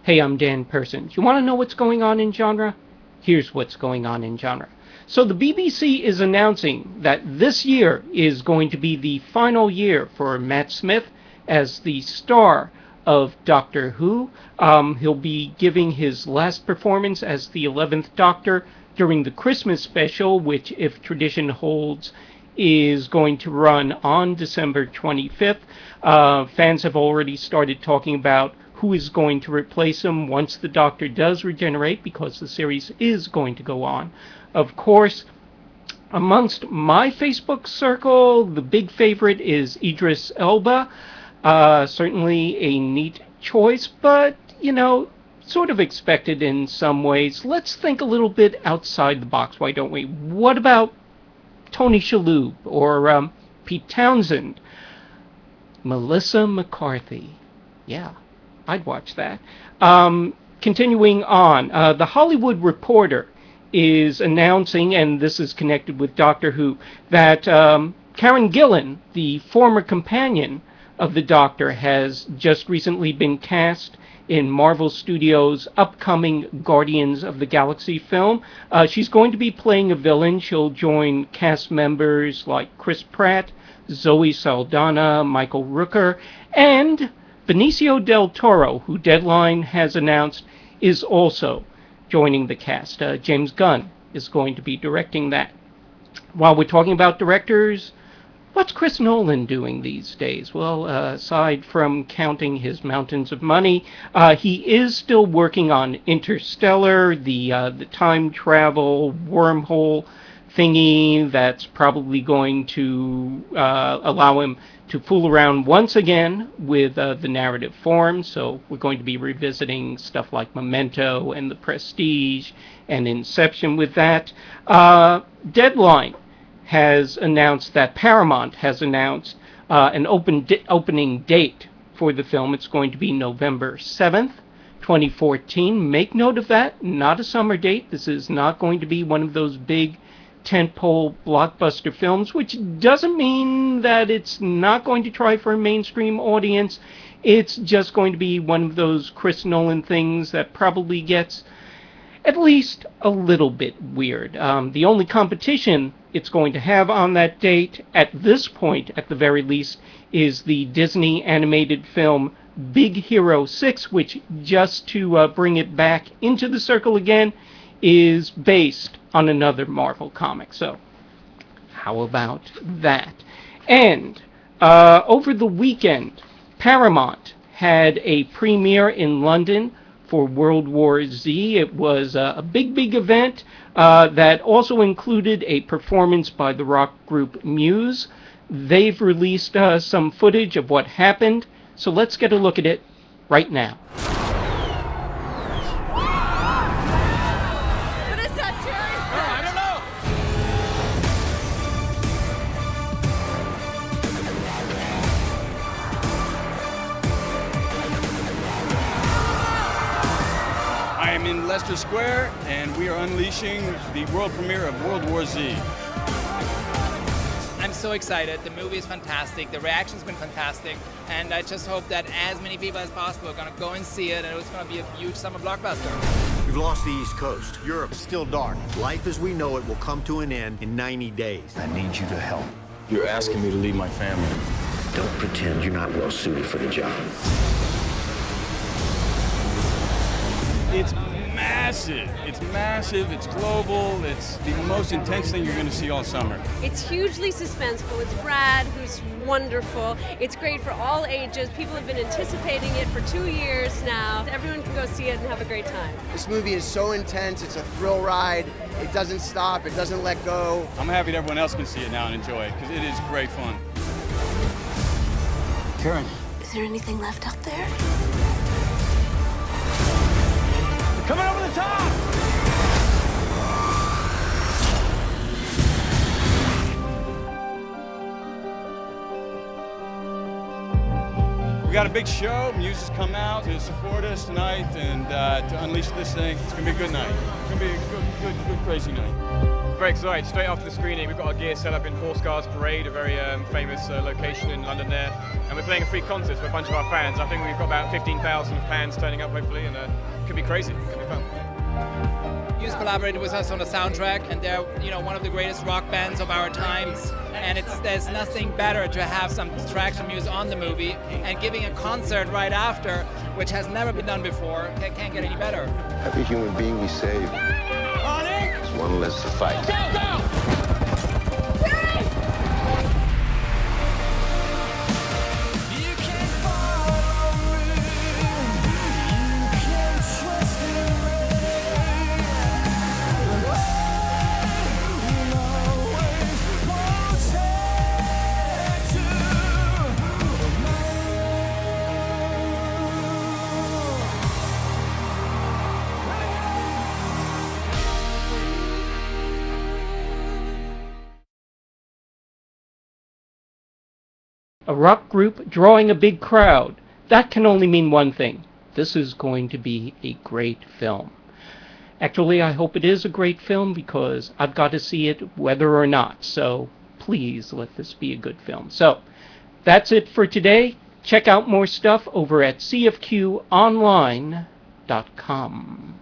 Hey, I'm Dan Persons. You want to know what's going on in genre? Here's what's going on in genre. So the BBC is announcing that this year is going to be the final year for Matt Smith as the star of Doctor Who. He'll be giving his last performance as the 11th Doctor during the Christmas special, which, if tradition holds, is going to run on December 25th. Fans have already started talking about who is going to replace him once the Doctor does regenerate, because the series is going to go on. Of course, amongst my Facebook circle, the big favorite is Idris Elba. Certainly a neat choice, but, sort of expected in some ways. Let's think a little bit outside the box, why don't we? What about Tony Shalhoub or Pete Townsend? Melissa McCarthy. Yeah, I'd watch that. Continuing on, The Hollywood Reporter is announcing, and this is connected with Doctor Who, that Karen Gillan, the former companion of the Doctor, has just recently been cast in Marvel Studios' upcoming Guardians of the Galaxy film. She's going to be playing a villain. She'll join cast members like Chris Pratt, Zoe Saldana, Michael Rooker, and Benicio del Toro, who Deadline has announced is also joining the cast. James Gunn is going to be directing that. While we're talking about directors, what's Chris Nolan doing these days? Well, aside from counting his mountains of money, he is still working on Interstellar, the time travel wormhole thingy that's probably going to allow him to fool around once again with the narrative form. So we're going to be revisiting stuff like Memento and The Prestige and Inception with that. Deadline has announced that Paramount has announced an opening date for the film. It's going to be November 7th, 2014. Make note of that. Not a summer date. This is not going to be one of those big tentpole blockbuster films, which doesn't mean that it's not going to try for a mainstream audience. It's just going to be one of those Chris Nolan things that probably gets at least a little bit weird. The only competition it's going to have on that date, at this point at the very least, is the Disney animated film Big Hero 6, which, just to bring it back into the circle again, is based on another Marvel comic. So, how about that? And over the weekend, Paramount had a premiere in London for World War Z. It was a big event that also included a performance by the rock group Muse. They've released some footage of what happened, so let's get a look at it right now. I am in Leicester Square, and we are unleashing the world premiere of World War Z. I'm so excited. The movie is fantastic. The reaction's been fantastic. And I just hope that as many people as possible are going to go and see it, and it's going to be a huge summer blockbuster. We've lost the East Coast. Europe is still dark. Life as we know it will come to an end in 90 days. I need you to help. You're asking me to leave my family. Don't pretend you're not well suited for the job. It's massive, it's global, it's the most intense thing you're going to see all summer. It's hugely suspenseful. It's Brad, who's wonderful. It's great for all ages. People have been anticipating it for 2 years now. Everyone can go see it and have a great time. This movie is so intense. It's a thrill ride. It doesn't stop. It doesn't let go. I'm happy that everyone else can see it now and enjoy it, because it is great fun. Karen. Is there anything left out there? Coming over the top! We got a big show. Muse has come out to support us tonight and to unleash this thing. It's gonna be a good night. It's gonna be a good crazy night. very excited. Straight after the screening, we've got our gear set up in Horse Guards Parade, a very famous location in London there. And we're playing a free concert for a bunch of our fans. I think we've got about 15,000 fans turning up, hopefully, and it could be crazy. It could be fun. Muse collaborated with us on the soundtrack, and they're one of the greatest rock bands of our times. And there's nothing better to have some tracks from Muse on the movie and giving a concert right after, which has never been done before. It can't get any better. Every human being we save is one less to fight. A rock group drawing a big crowd. That can only mean one thing. This is going to be a great film. Actually, I hope it is a great film because I've got to see it whether or not. So please let this be a good film. So that's it for today. Check out more stuff over at cfqonline.com.